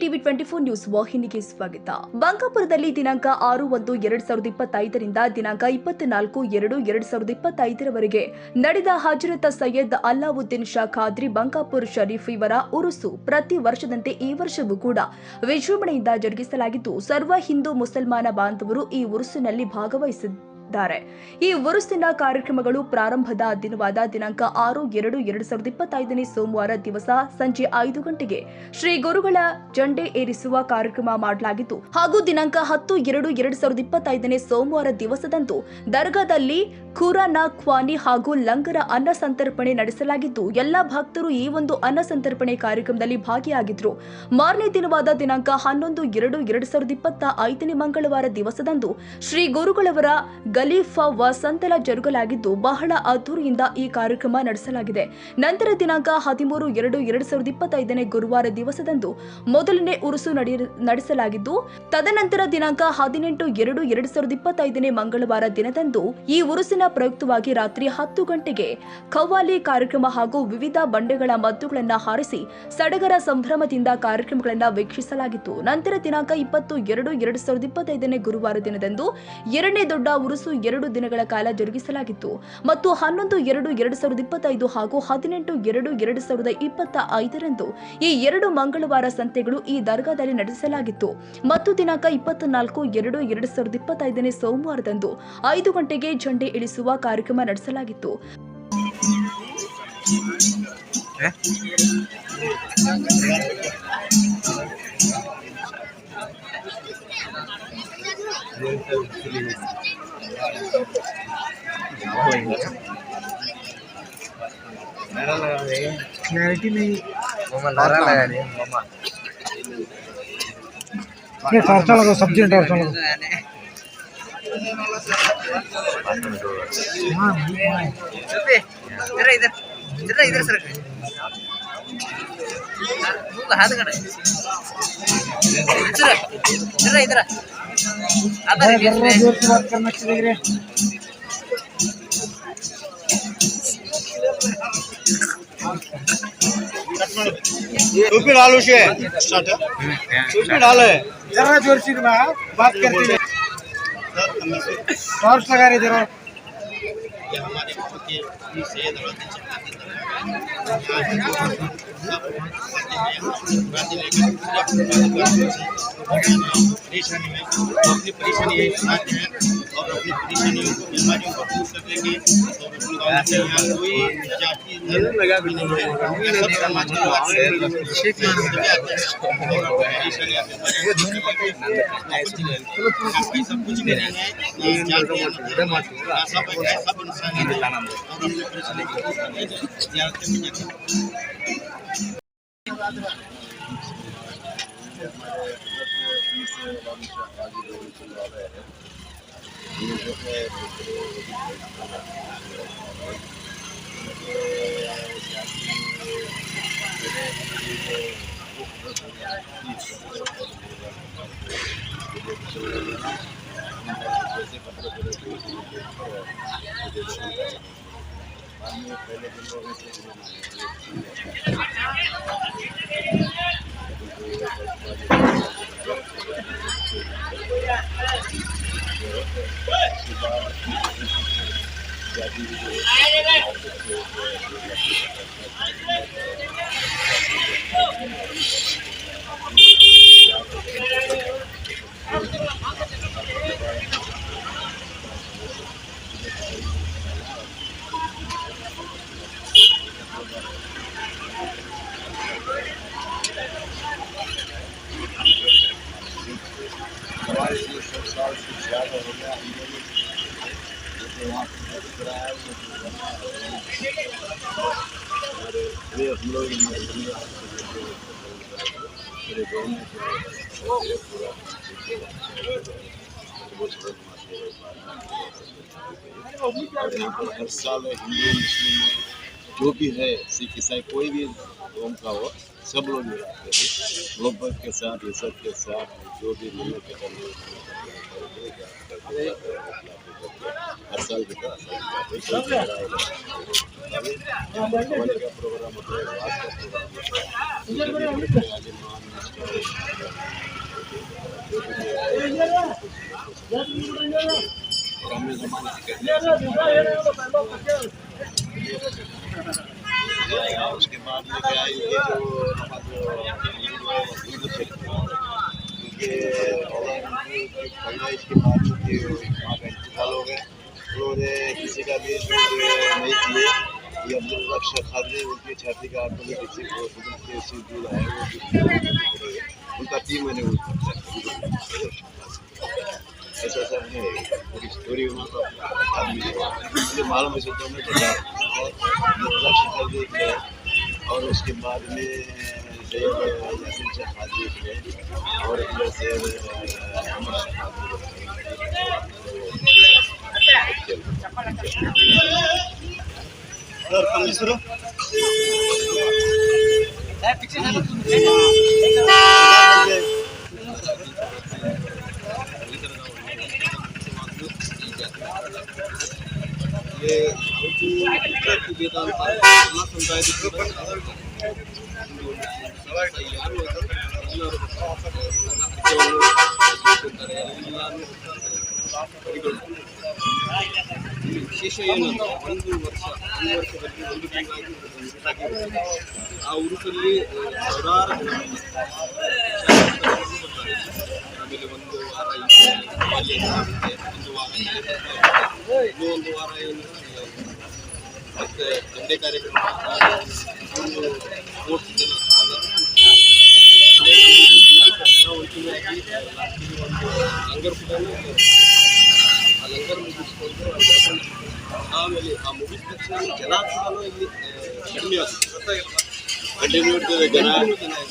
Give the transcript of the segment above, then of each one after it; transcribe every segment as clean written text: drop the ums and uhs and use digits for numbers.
TV 24 news ವಾಹಿನಿಗೆ ಸ್ವಾಗತ. ಬಂಕಾಪುರದಲ್ಲಿ ದಿನಾಂಕ 6/1/2025 ರಿಂದ ದಿನಾಂಕ 24/2/2025 ನಡೆದ ಹಜರತ್ ಸೈಯದ್ ಅಲ್ಲಾವುದ್ದೀನ್ ಶಾ ಖಾದ್ರಿ ಬಂಕಾಪುರ್ ಶರೀಫ್ ಇವರ ಉರುಸು ಪ್ರತಿ ವರ್ಷದಂತೆ ಈ ವರ್ಷವೂ ಕೂಡ ವಿಜೃಂಭಣೆಯಿಂದ ಜರುಗಿಸಲಾಗಿದ್ದು, ಸರ್ವ ಹಿಂದೂ ಮುಸಲ್ಮಾನ ಬಾಂಧವರು ಈ ಉರುಸಿನಲ್ಲಿ ಭಾಗವಹಿಸಿದ್ದಾರೆ. ಈ ಉರುಸಿನ ಕಾರ್ಯಕ್ರಮಗಳು ಪ್ರಾರಂಭದ ದಿನವಾದ ದಿನಾಂಕ 6/2/2025 ಸೋಮವಾರ ದಿವಸ ಸಂಜೆ 5 ಗಂಟೆಗೆ ಶ್ರೀ ಗುರುಗಳ ಜಂಡೆ ಏರಿಸುವ ಕಾರ್ಯಕ್ರಮ ಮಾಡಲಾಗಿತ್ತು ಹಾಗೂ ದಿನಾಂಕ 10/2/2025 ಸೋಮವಾರ ದಿವಸದಂದು ದರ್ಗಾದಲ್ಲಿ ಖುರಾನ ಖ್ವಾನಿ ಹಾಗೂ ಲಂಗರ ಅನ್ನ ಸಂತರ್ಪಣೆ ನಡೆಸಲಾಗಿದ್ದು, ಎಲ್ಲ ಭಕ್ತರು ಈ ಒಂದು ಅನ್ನ ಸಂತರ್ಪಣೆ ಕಾರ್ಯಕ್ರಮದಲ್ಲಿ ಭಾಗಿಯಾಗಿದ್ದರು. ಮಾರನೇ ದಿನವಾದ ದಿನಾಂಕ 11/2/2025 ಮಂಗಳವಾರ ದಿವಸದಂದು ಶ್ರೀ ಗುರುಗಳವರ ಗಲೀಫಾ ವಸಂತಲ ಜರುಗಲಾಗಿದ್ದು, ಬಹಳ ಅದ್ದೂರಿಯಿಂದ ಈ ಕಾರ್ಯಕ್ರಮ ನಡೆಸಲಾಗಿದೆ. ನಂತರ ದಿನಾಂಕ 13/2/2025 ಗುರುವಾರ ದಿವಸದಂದು ಮೊದಲನೇ ಉರುಸು ನಡೆಸಲಾಗಿದ್ದು, ತದನಂತರ ದಿನಾಂಕ 18/2/2025 ಮಂಗಳವಾರ ದಿನದಂದು ಈ ಉರುಸಿನ ಪ್ರಯುಕ್ತವಾಗಿ ರಾತ್ರಿ 10 ಗಂಟೆಗೆ ಖವ್ವಾಲಿ ಕಾರ್ಯಕ್ರಮ ಹಾಗೂ ವಿವಿಧ ಬಂಡೆಗಳ ಮದ್ದುಗಳನ್ನು ಹಾರಿಸಿ ಸಡಗರ ಸಂಭ್ರಮದಿಂದ ಕಾರ್ಯಕ್ರಮಗಳನ್ನು ವೀಕ್ಷಿಸಲಾಗಿತ್ತು. ನಂತರ ದಿನಾಂಕ 20/2/2025 ಗುರುವಾರ ದಿನದಂದು ಎರಡನೇ ದೊಡ್ಡ ಉರುಸು 2 ದಿನಗಳ ಕಾಲ ಜರುಗಿಸಲಾಗಿತ್ತು ಮತ್ತು 11/2/2025 ಹಾಗೂ 18/2/2025 ಈ 2 ಮಂಗಳವಾರ ಸಂತೆಗಳು ಈ ದರ್ಗಾದಲ್ಲಿ ನಡೆಸಲಾಗಿತ್ತು ಮತ್ತು ದಿನಾಂಕ 24/2/2025 ಸೋಮವಾರದಂದು 5 ಗಂಟೆಗೆ ಝಂಡೆ ಇಳಿಸುವ ಕಾರ್ಯಕ್ರಮ ನಡೆಸಲಾಗಿತ್ತು. सब्जी इधर सर हाथ इधर बात करना चाहिए. डालो जरा जोर से बात करते हैं. टॉर्च लगा रहे जरा. हमारे सैयद परेशानी में अपनी परेशानी सुनाते हैं और अपनी परेशानियों को बीमारियों को दूर करने के और कोई जाति धर्म लगा भी नहीं है. सब समाज के लोग सब कुछ भी नहीं है. सब इंसान है और अपनी परेशानी को दूर करने के हर साल हिंदू मुस्लिम जो भी है, सिख ईसाई कोई भी धर्म का हो, सब लोग मोहब्बत के साथ इज्जत के साथ जो भी मिलने के हर साल की प्रोग्राम उसके बाद में क्या है ये जो क्योंकि इसके बाद के इंतकाल हो गए उन्होंने किसी का भी नहीं किए ये अब्दुल शेख खादी उनकी छाती का ऑटोमेटिक से दूर है वो उनका 3 महीने ऐसा सब है पूरी स्टोरी मुझे मालूम है सोचा मैं और उसके बाद में और ये ವಿಶೇಷ ಏನಂದ್ರೆ ಒಂದು ವರ್ಷದಲ್ಲಿ ಒಂದು ತಿಂಗಳಾಗಿ ಆ ಉರುಸಲ್ಲಿ ಸಾವಿರಾರು ಆಮೇಲೆ ಒಂದು ವಾರ ಒಂದು ವಾರ ಏನು ಮತ್ತೆ ದಂಡೆ ಕಾರ್ಯಕ್ರಮ ಒಂದು ಸ್ಪೋರ್ಟ್ಸ್ ದಿನ ಲಂಗರ್ ಕೂಡ ಆ ಲಂಗರ್ ಮುಗಿಸ್ಕೊಂಡು ಆಮೇಲೆ ಆ ಮುಗಿದ ತಕ್ಷಣ ಜನ ಕೂಡ ಇಲ್ಲಿ ಕಡಿಮೆ ಆಗುತ್ತೆ ಕಂಟಿನ್ಯೂ ಇರ್ತದೆ ಜನ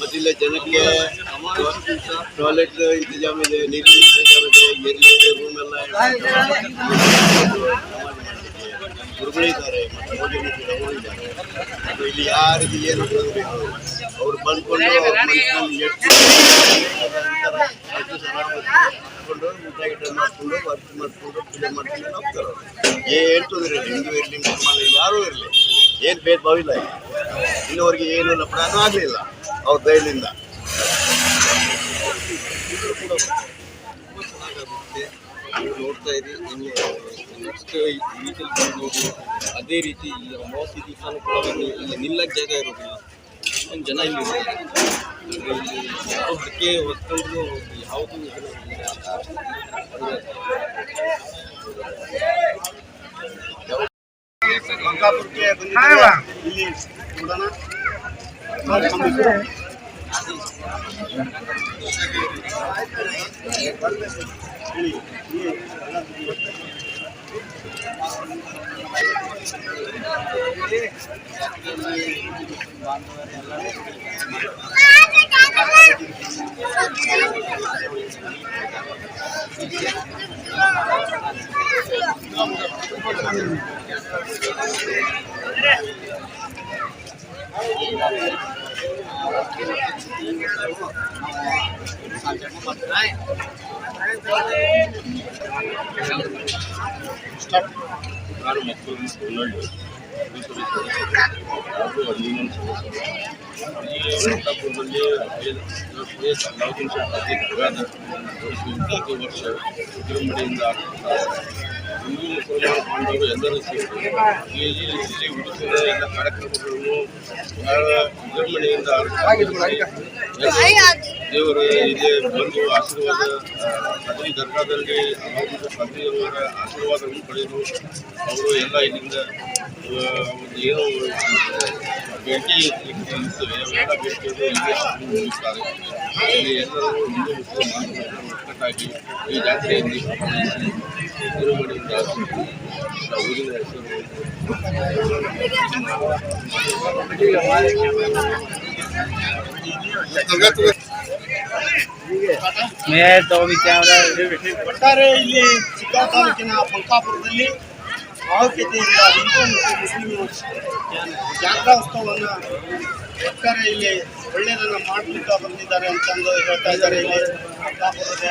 ಮತ್ತು ಇಲ್ಲ ಜನಕ್ಕೆ ಟಾಯ್ಲೆಟ್ ಇಂತಜಾಮ್ ಇದೆ ನೀರಿನ ಇಂತಜಾಮ್ ಇದೆ ಇರಲಿಕ್ಕೆ ರೂಮ್ ಎಲ್ಲ ಗುರುಗಳಿದ್ದಾರೆ ಮತ್ತು ಮೋದಿಯನ್ನು ಕೂಡ ಹೋಗಿದ್ದಾರೆ ಅದು ಇಲ್ಲಿ ಯಾರಿಗೆ ಏನು ಅವ್ರು ಬಂದ್ಕೊಂಡು ಮಾಡ್ಕೊಂಡು ಮಾಡಿಕೊಂಡು ವರ್ಕ್ ಮಾಡಿಕೊಂಡು ಪೂಜೆ ಮಾಡ್ಕೊಂಡು ಹೋಗ್ತಾರೆ ಏನು ತೊಂದರೆ ಇಲ್ಲ ಹಿಂದೂ ಇರಲಿ ಮುಸಲ್ಮಾನ ಯಾರೂ ಇರಲಿ ಏನು ಭೇದ ಭಾವ ಇಲ್ಲ ಇನ್ನೂವರೆಗೆ ಏನು ಲಪಡಾನೂ ಆಗಲಿಲ್ಲ ಅವ್ರ ದಯದಿಂದ ತುಂಬ ಚೆನ್ನಾಗಾಗುತ್ತೆ ನೀವು ನೋಡ್ತಾ ಇರಿ ಇನ್ನು ನೆಕ್ಸ್ಟ್ ವೀಕಲ್ಲಿ ನೋಡಿ ಅದೇ ರೀತಿ ಇಲ್ಲಿ ಅಮಾವಾಸ್ಯೆ ದಿವಸನೂ ಕೂಡ ಇಲ್ಲಿ ನಿಲ್ಲಕ್ಕೆ ಜಾಗ ಇರೋದಿಲ್ಲ ಅಷ್ಟೊಂದು ಜನ ಇಲ್ಲಿ ಇಲ್ಲಿ ಯಾವುದಕ್ಕೆ ಹೊತ್ಕೊಂಡ್ರು ಯಾವುದು ಬಂಕಾಪುರಕ್ಕೆ ಬಂದಿದ್ದಾರೆ ಇಲ್ಲಿ ನೋಡೋಣ ನಾನು ಮಕ್ಕಳು ಸ್ಕೂಲಲ್ಲಿ ಹಾಗೂ ಅಡ್ಮಿನ್ ಬಂಕಾಪುರದಲ್ಲಿ ವರ್ಷ ವಿಜೃಂಭಣೆಯಿಂದ ಹಿಂದೂ ಮುಸಲ್ಮಾನ ಬಾಂಧವರು ಎಲ್ಲರೂ ಸೇರಿ ಇಲ್ಲಿ ಉಡುಪಿನ ಎಲ್ಲ ಕಾರ್ಯಕ್ರಮಗಳನ್ನು ಬಹಳ ವಿಜೃಂಭಣೆಯಿಂದ ದೇವರು ಇಲ್ಲಿ ಬಂದು ಆಶೀರ್ವಾದ ಕದ್ರಿ ದರ್ಗಾದಲ್ಲಿ ಕದ್ರಿಯವರ ಆಶೀರ್ವಾದವನ್ನು ಪಡೆಯಲು ಅವರು ಎಲ್ಲ ಇಲ್ಲಿಂದ ಏನು ಭೇಟಿ ಇರ್ತವೆ ಅವೆಲ್ಲ ಭೇಟಿಗಳು ಇಲ್ಲಿ ಮುಗಿಸ್ತಾರೆ ಇಲ್ಲಿ ಎಲ್ಲರೂ ಹಿಂದೂ ಮುಸಲ್ಮಾನರು ಒಟ್ಟುಗಟ್ಟಾಗಿ ಈ ಜಾತ್ರೆಯಲ್ಲಿ ಭಾಗವಹಿಸಿ ವಿಜೃಂಭಣೆಯಿಂದ ಊರಿನ ಹೆಸರು ಒಟ್ಟಾರೆ ಇಲ್ಲಿ ಚಿಕ್ಕಾ ತಾಲೂಕಿನ ಬಂಕಾಪುರದಲ್ಲಿ ಭಾವೈಕ್ಯತೆಯಿಂದ ಹಿಂದೂ ಮತ್ತು ಮುಸ್ಲಿಂ ಜಾತ್ರಾ ಉತ್ಸವವನ್ನು ಒಟ್ಟಾರೆ ಇಲ್ಲಿ ಒಳ್ಳೆಯದನ್ನು ಮಾಡಲಿಕ್ಕೆ ಬಂದಿದ್ದಾರೆ ಅಂತಂದು ಹೇಳ್ತಾ ಇದ್ದಾರೆ. ಇಲ್ಲಿ ಬಂಕಾಪುರದ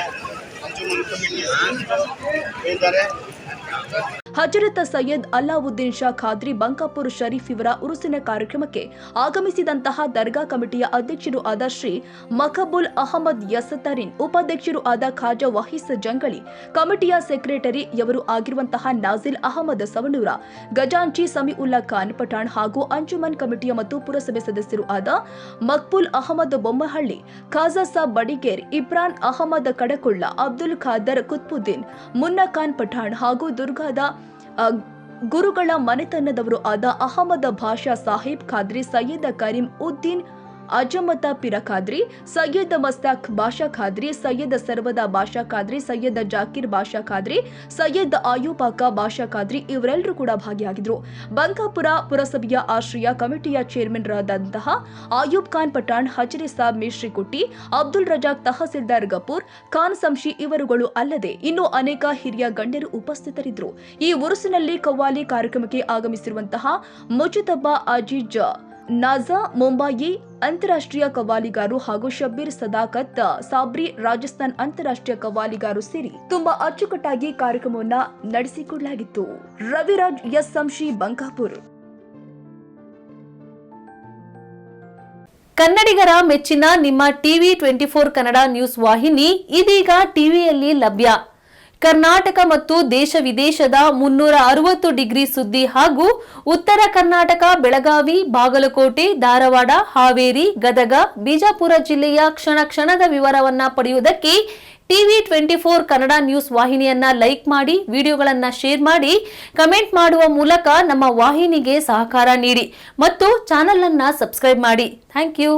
ಅಂಜುಮನ್ ಕಮಿಟಿ ಹೇಳಿದ್ದಾರೆ. ಹಜರತ್ ಸೈಯದ್ ಅಲ್ಲಾವುದ್ದೀನ್ ಶಾ ಖಾದ್ರಿ ಬಂಕಾಪುರ್ ಶರೀಫ್ ಇವರ ಉರುಸಿನ ಕಾರ್ಯಕ್ರಮಕ್ಕೆ ಆಗಮಿಸಿದಂತಹ ದರ್ಗಾ ಕಮಿಟಿಯ ಅಧ್ಯಕ್ಷರು ಆದ ಶ್ರೀ ಮಕಬುಲ್ ಅಹಮದ್ ಯಸತರಿನ್, ಉಪಾಧ್ಯಕ್ಷರು ಆದ ಖಾಜಾ ವಹೀಸ್ ಜಂಗಳಿ, ಕಮಿಟಿಯ ಸೆಕ್ರೆಟರಿಯವರು ಆಗಿರುವಂತಹ ನಾಜಿಲ್ ಅಹಮದ್ ಸವಣೂರ, ಗಜಾಂಚಿ ಸಮೀಉಲ್ಲಾ ಖಾನ್ ಪಠಾಣ್ ಹಾಗೂ ಅಂಜುಮನ್ ಕಮಿಟಿಯ ಮತ್ತು ಪುರಸಭೆ ಸದಸ್ಯರು ಆದ ಮಕ್ಬುಲ್ ಅಹಮದ್ ಬೊಮ್ಮಹಳ್ಳಿ, ಖಾಜಾ ಸಾಬ್ ಬಡಿಗೇರ್, ಇಬ್ರಾನ್ ಅಹಮದ್ ಕಡಕೊಳ್ಳ, ಅಬ್ದುಲ್ ಖಾದರ್ ಕುತ್ಬುದ್ದೀನ್, ಮುನ್ನಾ ಖಾನ್ ಪಠಾಣ್ ಹಾಗೂ ದುರ್ಗಾದ ಗುರುಗಳ ಮನೆತನದವರು ಆದ ಅಹಮದ್ ಭಾಷಾ ಸಾಹಿಬ್ ಖಾದ್ರಿ, ಸಯ್ಯದ್ ಕರೀಂ ಉದ್ದೀನ್ ಅಜಮತ ಪಿರ ಖಾದ್ರಿ, ಸಯ್ಯದ್ ಮಸ್ತಾಕ್ ಬಾಷಾ ಖಾದ್ರಿ, ಸಯ್ಯದ್ ಸರ್ವದಾ ಬಾಷಾ ಖಾದ್ರಿ, ಸಯ್ಯದ್ ಜಾಕಿರ್ ಬಾಷಾ ಖಾದ್ರಿ, ಸಯ್ಯದ್ ಆಯೂಬಾಕ ಬಾಷಾ ಖಾದ್ರಿ ಇವರೆಲ್ಲರೂ ಕೂಡ ಭಾಗಿಯಾಗಿದ್ರು. ಬಂಕಾಪುರ ಪುರಸಭೆಯ ಆಶ್ರಯ ಕಮಿಟಿಯ ಚೇರ್ಮನ್ ರಾದಂತಹ ಆಯೂಬ್ ಖಾನ್ ಪಠಾಣ್, ಹಜರಿ ಸಾಬ್ ಮಿಶ್ರಿಕುಟ್ಟಿ, ಅಬ್ದುಲ್ ರಜಾಕ್ ತಹಸೀಲ್ದಾರ್ ಗಪೂರ್, ಖಾನ್ ಸಂಶಿ ಇವರುಗಳು ಅಲ್ಲದೆ ಇನ್ನೂ ಅನೇಕ ಹಿರಿಯ ಗಣ್ಯರು ಉಪಸ್ಥಿತರಿದ್ದರು. ಈ ಉರುಸಿನಲ್ಲಿ ಕವ್ವಾಲಿ ಕಾರ್ಯಕ್ರಮಕ್ಕೆ ಆಗಮಿಸಿರುವಂತಹ ಮುಜತಬಾ ಅಜೀಜ್ ನಾಜಾ ಮುಂಬಯಿ ಅಂತಾರಾಷ್ಟ್ರೀಯ ಕವ್ವಾಲಿಗಾರು ಹಾಗೂ ಶಬ್ಬೀರ್ ಸದಾಕತ್ ಸಾಬ್ರಿ ರಾಜಸ್ಥಾನ್ ಅಂತಾರಾಷ್ಟ್ರೀಯ ಕವ್ವಾಲಿಗಾರು ಸೇರಿ ತುಂಬಾ ಅಚ್ಚುಕಟ್ಟಾಗಿ ಕಾರ್ಯಕ್ರಮವನ್ನ ನಡೆಸಿಕೊಡಲಾಗಿತ್ತು. ರವಿರಾಜ್ ಎಸ್ ಸಂಶಿ, ಬಂಕಾಪುರ್. ಕನ್ನಡಿಗರ ಮೆಚ್ಚಿನ ನಿಮ್ಮ ಟಿವಿ 24 ಕನ್ನಡ ನ್ಯೂಸ್ ವಾಹಿನಿ ಇದೀಗ ಟಿವಿಯಲ್ಲಿ ಲಭ್ಯ. ಕರ್ನಾಟಕ ಮತ್ತು ದೇಶ ವಿದೇಶದ 360 ಡಿಗ್ರಿ ಸುದ್ದಿ ಹಾಗೂ ಉತ್ತರ ಕರ್ನಾಟಕ, ಬೆಳಗಾವಿ, ಬಾಗಲಕೋಟೆ, ಧಾರವಾಡ, ಹಾವೇರಿ, ಗದಗ, ಬಿಜಾಪುರ ಜಿಲ್ಲೆಯ ಕ್ಷಣ ಕ್ಷಣದ ವಿವರವನ್ನ ಪಡೆಯುವುದಕ್ಕೆ ಟಿವಿ 24 ಕನ್ನಡ ನ್ಯೂಸ್ ವಾಹಿನಿಯನ್ನ ಲೈಕ್ ಮಾಡಿ, ವಿಡಿಯೋಗಳನ್ನ ಶೇರ್ ಮಾಡಿ, ಕಮೆಂಟ್ ಮಾಡುವ ಮೂಲಕ ನಮ್ಮ ವಾಹಿನಿಗೆ ಸಹಕಾರ ನೀಡಿ ಮತ್ತು ಚಾನೆಲ್ ಅನ್ನ ಸಬ್ಸ್ಕ್ರೈಬ್ ಮಾಡಿ. Thank you.